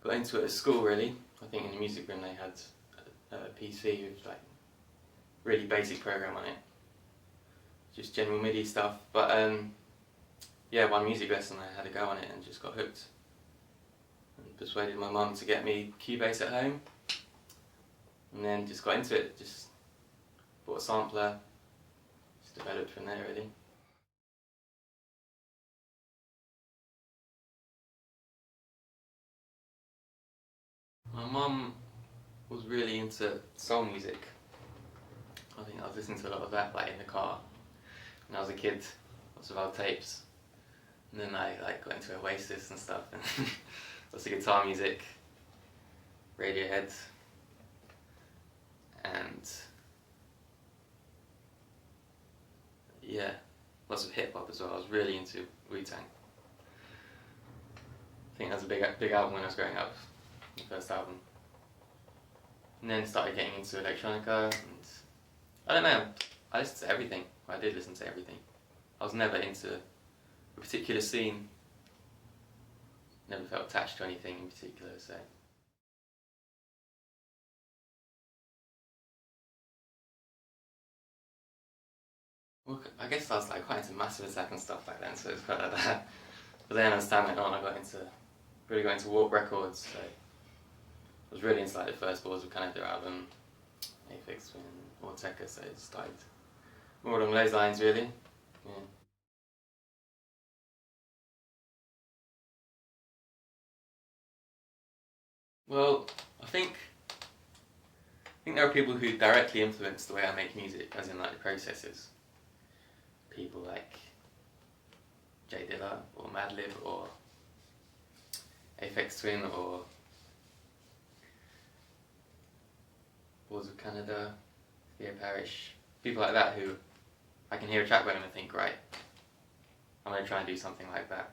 got into it at school really. I think in the music room they had a PC with like really basic program on it, just general MIDI stuff. But yeah, one music lesson I had a go on it and just got hooked. And persuaded my mum to get me Cubase at home, and then just got into it. Just bought a sampler, just developed from there really. My mum was really into soul music. I think I was listening to a lot of that like in the car when I was a kid, lots of old tapes. And then I like got into Oasis and stuff, and lots of guitar music, Radiohead, and yeah, lots of hip hop as well. I was really into Wu-Tang. I think that was a big album when I was growing up, the first album. And then started getting into electronica, and I don't know, I listened to everything. Well, I did listen to everything. I was never into a particular scene, never felt attached to anything in particular, so. Well, I guess I was like quite into Massive Attack and stuff back then, so it was quite like that. But then as time went on, I really got into Warp Records, so I was really into like the first Balls of Canada album, Aphex Twin, Ortega, so it started more along those lines really. Yeah. Well, I think there are people who directly influence the way I make music, as in like the processes. People like J Dilla or Madlib or Aphex Twin or Balls of Canada, Theo Parrish, people like that who I can hear a track by them and think, right, I'm going to try and do something like that.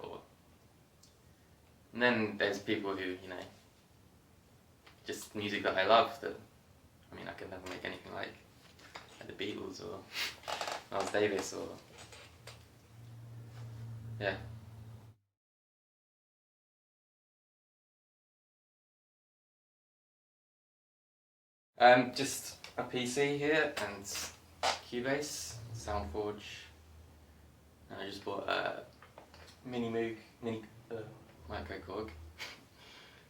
And then there's people who, you know, just music that I love that, I mean, I could never make anything like the Beatles or Miles Davis or, yeah. Just a PC here and Cubase, Soundforge, and I just bought a mini micro Korg,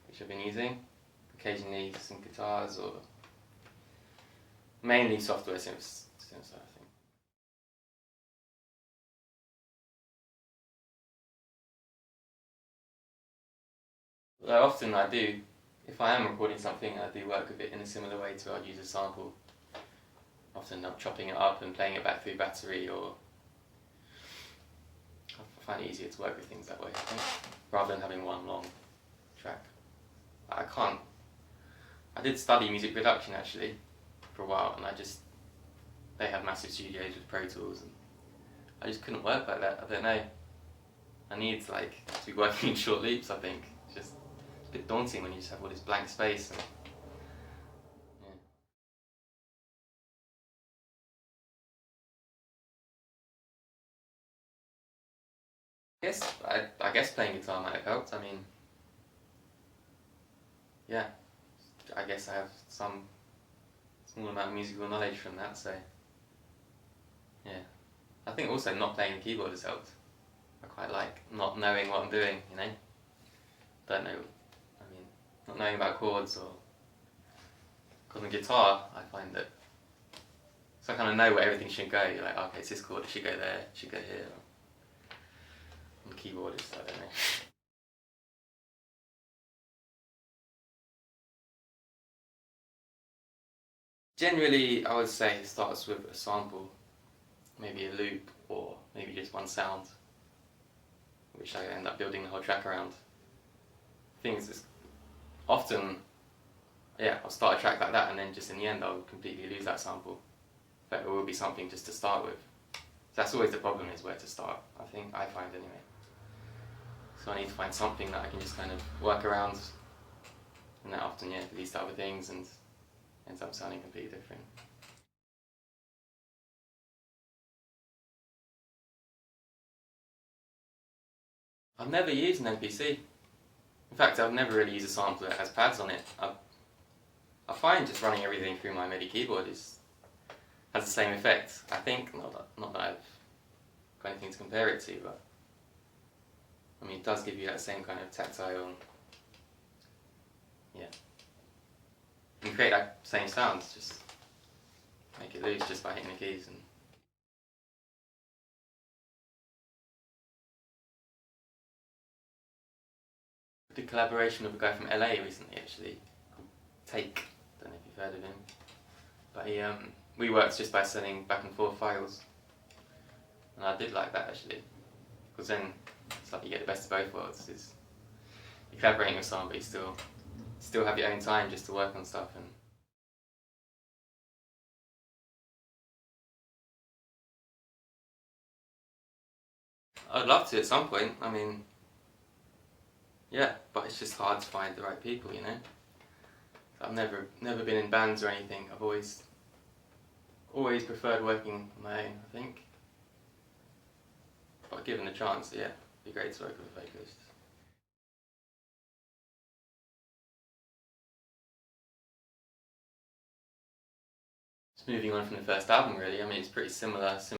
which I've been using. Occasionally some guitars or mainly software synths, I think. Though often I do, if I am recording something, I do work with it in a similar way to I'd use a sample. Often I'm chopping it up and playing it back through battery, or I find it easier to work with things that way, I think, rather than having one long track. I did study music production actually for a while, and they have massive studios with Pro Tools, and I just couldn't work like that. I don't know. I need like to be working in short loops, I think. It's just a bit daunting when you just have all this blank space. And, yeah. I guess playing guitar might have helped. I mean, yeah, I guess I have some small amount of musical knowledge from that, so yeah. I think also not playing the keyboard has helped. I quite like not knowing what I'm doing, you know? Don't know, I mean, not knowing about chords or... Because on guitar, I find that... So I kind of know where everything should go. You're like, okay, it's this chord, it should go there, it should go here. On the keyboard, it's, I don't know. Generally, I would say it starts with a sample, maybe a loop, or maybe just one sound, which I end up building the whole track around. Things is often, yeah, I'll start a track like that, and then just in the end I'll completely lose that sample. But it will be something just to start with. So that's always the problem, is where to start, I find anyway. So I need to find something that I can just kind of work around, and that often, yeah, leads to other things and ends up sounding completely different. I've never used an MPC. In fact, I've never really used a sample that has pads on it. I find just running everything through my MIDI keyboard has the same effect. I think, not that I've got anything to compare it to, but I mean, it does give you that same kind of tactile, yeah. You can create that same sounds, just make it loose just by hitting the keys. And I did collaboration with a guy from LA recently, actually, called Take. Don't know if you've heard of him, but we worked just by sending back and forth files, and I did like that actually, because then it's like you get the best of both worlds. Is you're collaborating with someone, but you still have your own time just to work on stuff. And I'd love to at some point. I mean, yeah, but it's just hard to find the right people, you know. I've never been in bands or anything. I've always preferred working on my own, I think. But given the chance, yeah, it'd be great to work with a vocalist. Just moving on from the first album, really. I mean, it's pretty similar